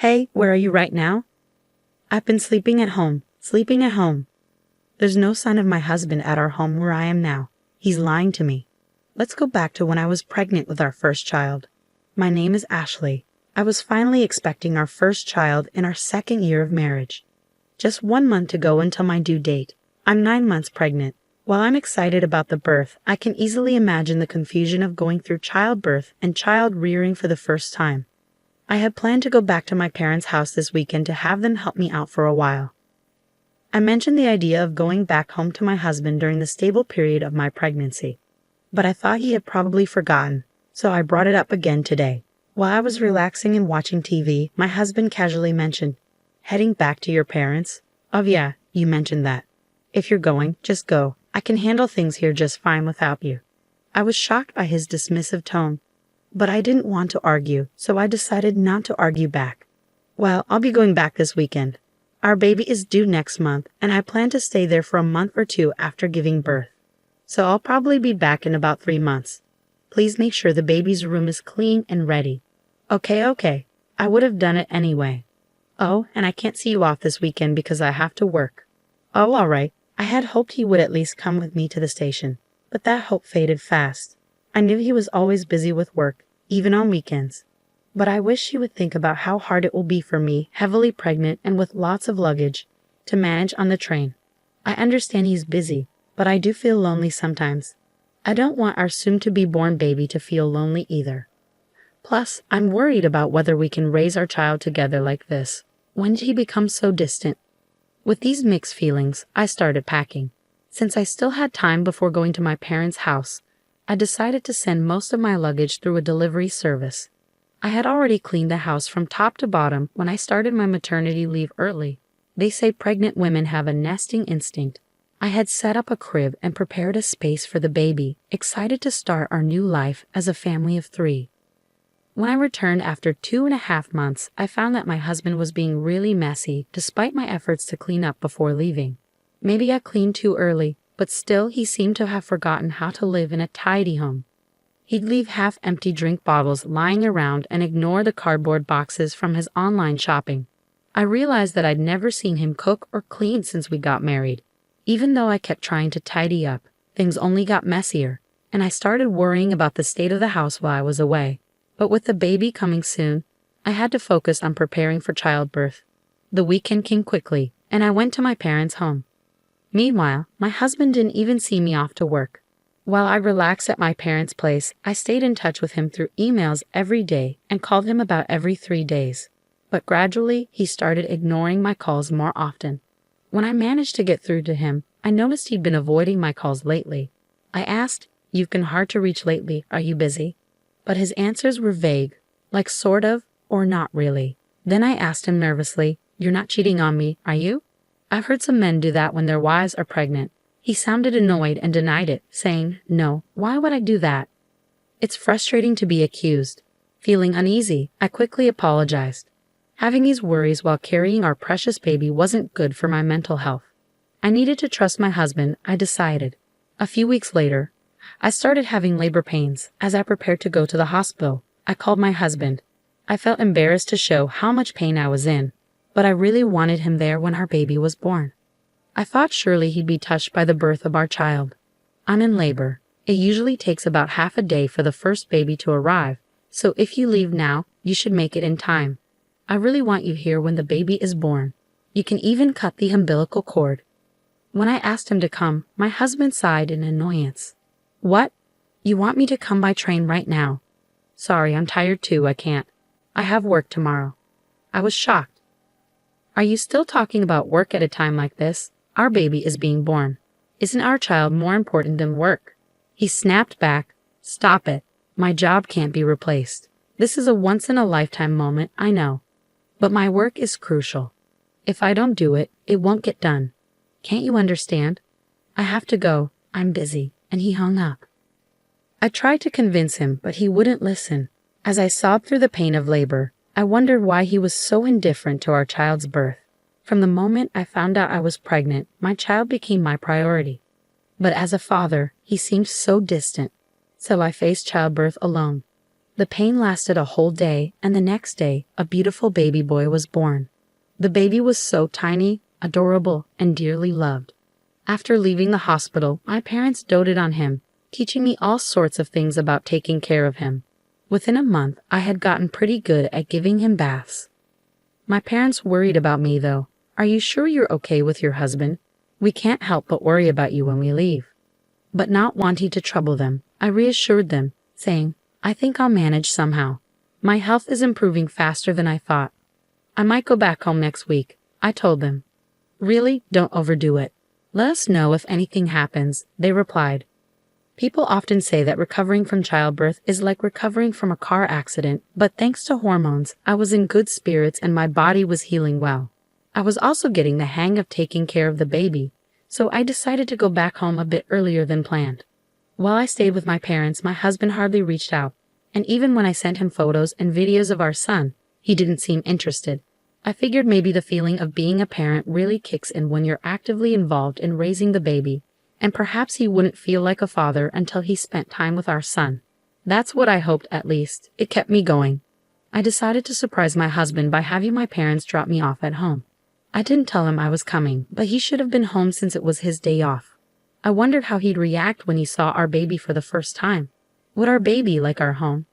Hey, where are you right now? I've been sleeping at home. There's no sign of my husband at our home where I am now. He's lying to me. Let's go back to when I was pregnant with our first child. My name is Ashley. I was finally expecting our first child in our second year of marriage. Just 1 month to go until my due date. I'm 9 months pregnant. While I'm excited about the birth, I can easily imagine the confusion of going through childbirth and child rearing for the first time. I had planned to go back to my parents' house this weekend to have them help me out for a while. I mentioned the idea of going back home to my husband during the stable period of my pregnancy, but I thought he had probably forgotten, so I brought it up again today. While I was relaxing and watching TV, my husband casually mentioned, "Heading back to your parents? Oh yeah, you mentioned that. If you're going, just go. I can handle things here just fine without you." I was shocked by his dismissive tone, but I didn't want to argue, so I decided not to argue back. "Well, I'll be going back this weekend. Our baby is due next month, and I plan to stay there for a month or two after giving birth. So I'll probably be back in about 3 months. Please make sure the baby's room is clean and ready." Okay. I would have done it anyway. "Oh, and I can't see you off this weekend because I have to work." "Oh, all right." I had hoped he would at least come with me to the station, but that hope faded fast. I knew he was always busy with work, even on weekends. But I wish he would think about how hard it will be for me, heavily pregnant and with lots of luggage, to manage on the train. I understand he's busy, but I do feel lonely sometimes. I don't want our soon-to-be-born baby to feel lonely either. Plus, I'm worried about whether we can raise our child together like this. When did he become so distant? With these mixed feelings, I started packing. Since I still had time before going to my parents' house, I decided to send most of my luggage through a delivery service. I had already cleaned the house from top to bottom when I started my maternity leave early. They say pregnant women have a nesting instinct. I had set up a crib and prepared a space for the baby, excited to start our new life as a family of 3. When I returned after 2.5 months, I found that my husband was being really messy despite my efforts to clean up before leaving. Maybe I cleaned too early, but still he seemed to have forgotten how to live in a tidy home. He'd leave half-empty drink bottles lying around and ignore the cardboard boxes from his online shopping. I realized that I'd never seen him cook or clean since we got married. Even though I kept trying to tidy up, things only got messier, and I started worrying about the state of the house while I was away. But with the baby coming soon, I had to focus on preparing for childbirth. The weekend came quickly, and I went to my parents' home. Meanwhile, my husband didn't even see me off to work. While I relaxed at my parents' place, I stayed in touch with him through emails every day and called him about every 3 days. But gradually, he started ignoring my calls more often. When I managed to get through to him, I noticed he'd been avoiding my calls lately. I asked, "You've been hard to reach lately. Are you busy?" But his answers were vague, like sort of or not really. Then I asked him nervously, "You're not cheating on me, are you?" I've heard some men do that when their wives are pregnant. He sounded annoyed and denied it, saying, "No, why would I do that?" It's frustrating to be accused. Feeling uneasy, I quickly apologized. Having these worries while carrying our precious baby wasn't good for my mental health. I needed to trust my husband, I decided. A few weeks later, I started having labor pains. As I prepared to go to the hospital, I called my husband. I felt embarrassed to show how much pain I was in, but I really wanted him there when our baby was born. I thought surely he'd be touched by the birth of our child. I'm in labor. It usually takes about half a day for the first baby to arrive, so if you leave now, you should make it in time. I really want you here when the baby is born. You can even cut the umbilical cord. When I asked him to come, my husband sighed in annoyance. "What? You want me to come by train right now?" "Sorry, I'm tired too, I can't. I have work tomorrow." I was shocked. "Are you still talking about work at a time like this? Our baby is being born. Isn't our child more important than work?" He snapped back, "Stop it. My job can't be replaced. This is a once-in-a-lifetime moment, I know. But my work is crucial. If I don't do it, it won't get done. Can't you understand? I have to go. I'm busy." And he hung up. I tried to convince him, but he wouldn't listen. As I sobbed through the pain of labor, I wondered why he was so indifferent to our child's birth. From the moment I found out I was pregnant, my child became my priority. But as a father, he seemed so distant, so I faced childbirth alone. The pain lasted a whole day, and the next day, a beautiful baby boy was born. The baby was so tiny, adorable, and dearly loved. After leaving the hospital, my parents doted on him, teaching me all sorts of things about taking care of him. Within a month, I had gotten pretty good at giving him baths. My parents worried about me, though. "Are you sure you're okay with your husband? We can't help but worry about you when we leave." But not wanting to trouble them, I reassured them, saying, "I think I'll manage somehow. My health is improving faster than I thought. I might go back home next week," I told them. "Really, don't overdo it. Let us know if anything happens," they replied. People often say that recovering from childbirth is like recovering from a car accident, but thanks to hormones, I was in good spirits and my body was healing well. I was also getting the hang of taking care of the baby, so I decided to go back home a bit earlier than planned. While I stayed with my parents, my husband hardly reached out, and even when I sent him photos and videos of our son, he didn't seem interested. I figured maybe the feeling of being a parent really kicks in when you're actively involved in raising the baby, and perhaps he wouldn't feel like a father until he spent time with our son. That's what I hoped, at least. It kept me going. I decided to surprise my husband by having my parents drop me off at home. I didn't tell him I was coming, but he should have been home since it was his day off. I wondered how he'd react when he saw our baby for the first time. Would our baby like our home?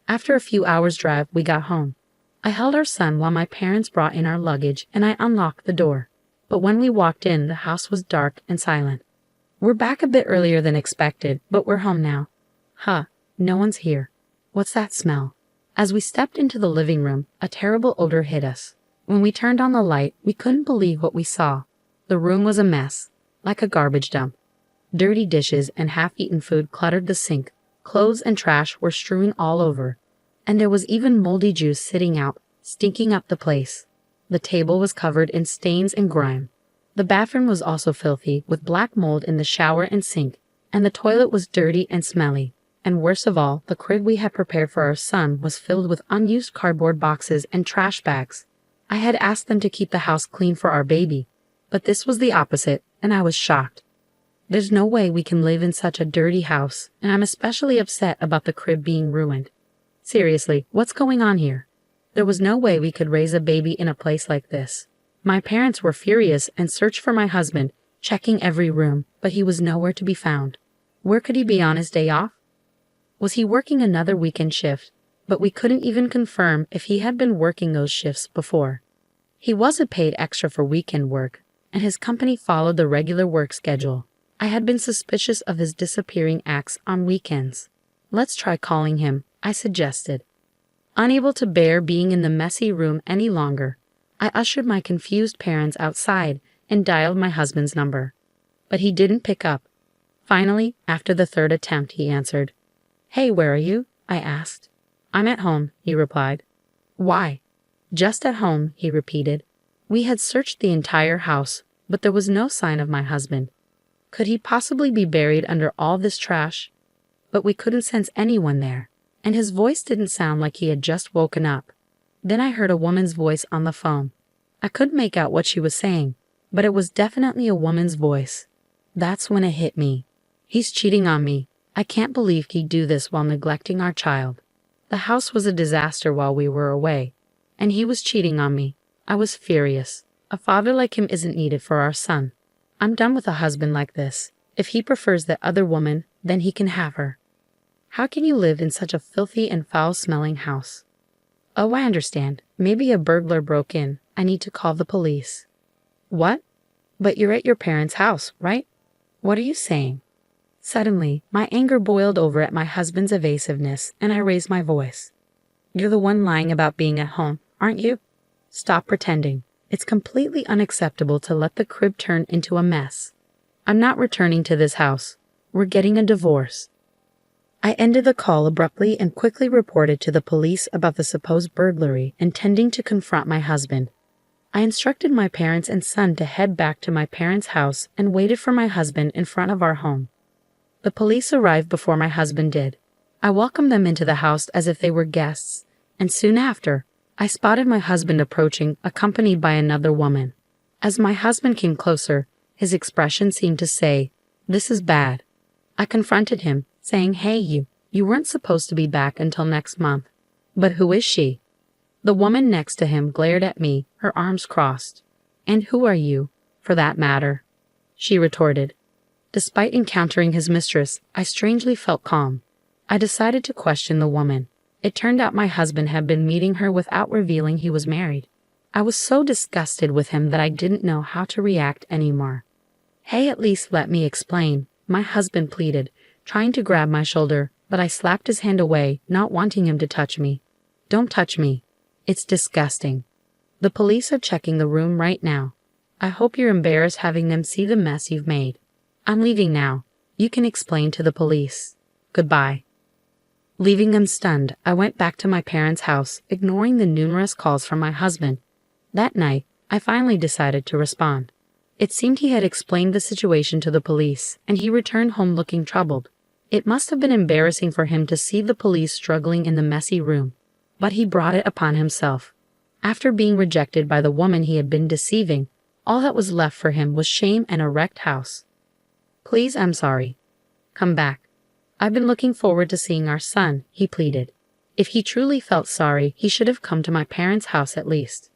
After a few hours' drive, we got home. I held our son while my parents brought in our luggage, and I unlocked the door. But when we walked in, the house was dark and silent. "We're back a bit earlier than expected, but we're home now." "Huh, no one's here. What's that smell?" As we stepped into the living room, a terrible odor hit us. When we turned on the light, we couldn't believe what we saw. The room was a mess, like a garbage dump. Dirty dishes and half-eaten food cluttered the sink. Clothes and trash were strewn all over. And there was even moldy juice sitting out, stinking up the place. The table was covered in stains and grime. The bathroom was also filthy, with black mold in the shower and sink, and the toilet was dirty and smelly. And worst of all, the crib we had prepared for our son was filled with unused cardboard boxes and trash bags. I had asked them to keep the house clean for our baby, but this was the opposite, and I was shocked. There's no way we can live in such a dirty house, and I'm especially upset about the crib being ruined. Seriously, what's going on here? There was no way we could raise a baby in a place like this. My parents were furious and searched for my husband, checking every room, but he was nowhere to be found. Where could he be on his day off? Was he working another weekend shift? But we couldn't even confirm if he had been working those shifts before. He wasn't paid extra for weekend work, and his company followed the regular work schedule. I had been suspicious of his disappearing acts on weekends. "Let's try calling him," I suggested. Unable to bear being in the messy room any longer, I ushered my confused parents outside and dialed my husband's number. But he didn't pick up. Finally, after the third attempt, he answered. "Hey, where are you?" I asked. "I'm at home," he replied. "Why?" "Just at home," he repeated. We had searched the entire house, but there was no sign of my husband. Could he possibly be buried under all this trash? But we couldn't sense anyone there, and his voice didn't sound like he had just woken up. Then I heard a woman's voice on the phone. I couldn't make out what she was saying, but it was definitely a woman's voice. That's when it hit me. He's cheating on me. I can't believe he'd do this while neglecting our child. The house was a disaster while we were away, and he was cheating on me. I was furious. A father like him isn't needed for our son. I'm done with a husband like this. If he prefers that other woman, then he can have her. How can you live in such a filthy and foul-smelling house? Oh, I understand. Maybe a burglar broke in. I need to call the police. What? But you're at your parents' house, right? What are you saying? Suddenly, my anger boiled over at my husband's evasiveness, and I raised my voice. You're the one lying about being at home, aren't you? Stop pretending. It's completely unacceptable to let the crib turn into a mess. I'm not returning to this house. We're getting a divorce. I ended the call abruptly and quickly reported to the police about the supposed burglary, intending to confront my husband. I instructed my parents and son to head back to my parents' house and waited for my husband in front of our home. The police arrived before my husband did. I welcomed them into the house as if they were guests, and soon after, I spotted my husband approaching, accompanied by another woman. As my husband came closer, his expression seemed to say, "This is bad." I confronted him, saying, "Hey, You weren't supposed to be back until next month. But who is she? The woman next to him glared at me, her arms crossed. And who are you, for that matter? She retorted. Despite encountering his mistress, I strangely felt calm. I decided to question the woman. It turned out my husband had been meeting her without revealing he was married. I was so disgusted with him that I didn't know how to react anymore. Hey, at least let me explain, my husband pleaded, trying to grab my shoulder, but I slapped his hand away, not wanting him to touch me. Don't touch me. It's disgusting. The police are checking the room right now. I hope you're embarrassed having them see the mess you've made. I'm leaving now. You can explain to the police. Goodbye. Leaving them stunned, I went back to my parents' house, ignoring the numerous calls from my husband. That night, I finally decided to respond. It seemed he had explained the situation to the police, and he returned home looking troubled. It must have been embarrassing for him to see the police struggling in the messy room, but he brought it upon himself. After being rejected by the woman he had been deceiving, all that was left for him was shame and a wrecked house. Please, I'm sorry. Come back. I've been looking forward to seeing our son, he pleaded. If he truly felt sorry, he should have come to my parents' house at least.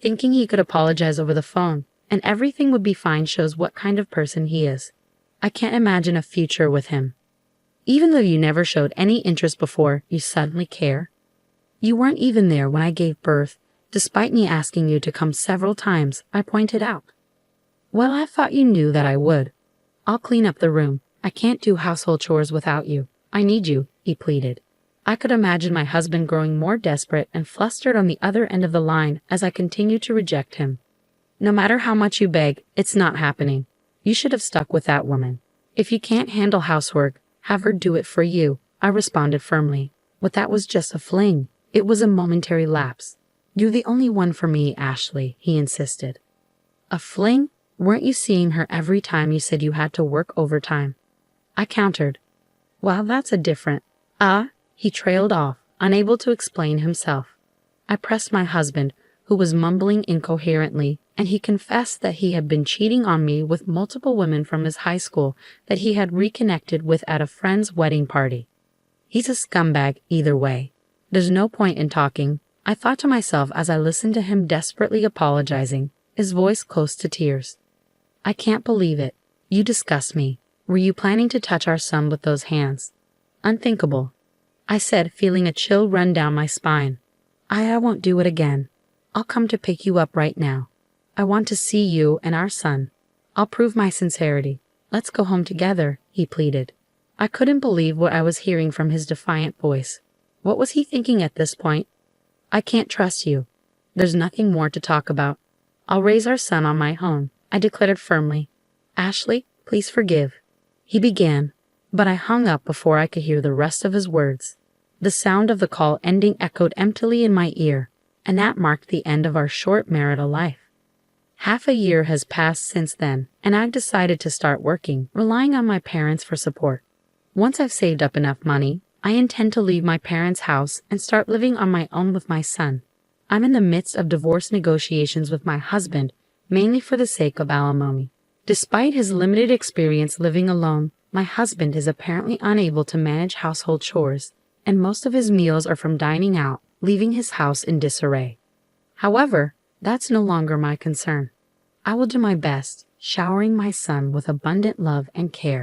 Thinking he could apologize over the phone, and everything would be fine shows what kind of person he is. I can't imagine a future with him. Even though you never showed any interest before, you suddenly care. You weren't even there when I gave birth, despite me asking you to come several times, I pointed out. Well, I thought you knew that I would. I'll clean up the room. I can't do household chores without you. I need you, he pleaded. I could imagine my husband growing more desperate and flustered on the other end of the line as I continued to reject him. No matter how much you beg, it's not happening. You should have stuck with that woman. If you can't handle housework, have her do it for you, I responded firmly. But that was just a fling. It was a momentary lapse. You're the only one for me, Ashley, he insisted. A fling? Weren't you seeing her every time you said you had to work overtime? I countered. Well, that's a different... He trailed off, unable to explain himself. I pressed my husband, who was mumbling incoherently, and he confessed that he had been cheating on me with multiple women from his high school that he had reconnected with at a friend's wedding party. He's a scumbag either way. There's no point in talking, I thought to myself as I listened to him desperately apologizing, his voice close to tears. I can't believe it. You disgust me. Were you planning to touch our son with those hands? Unthinkable, I said, feeling a chill run down my spine. I won't do it again. I'll come to pick you up right now. I want to see you and our son. I'll prove my sincerity. Let's go home together, he pleaded. I couldn't believe what I was hearing from his defiant voice. What was he thinking at this point? I can't trust you. There's nothing more to talk about. I'll raise our son on my own, I declared firmly. Ashley, please forgive. He began, but I hung up before I could hear the rest of his words. The sound of the call ending echoed emptily in my ear, and that marked the end of our short marital life. Half a year has passed since then, and I've decided to start working, relying on my parents for support. Once I've saved up enough money, I intend to leave my parents' house and start living on my own with my son. I'm in the midst of divorce negotiations with my husband, mainly for the sake of alimony. Despite his limited experience living alone, my husband is apparently unable to manage household chores, and most of his meals are from dining out, leaving his house in disarray. However, that's no longer my concern. I will do my best, showering my son with abundant love and care,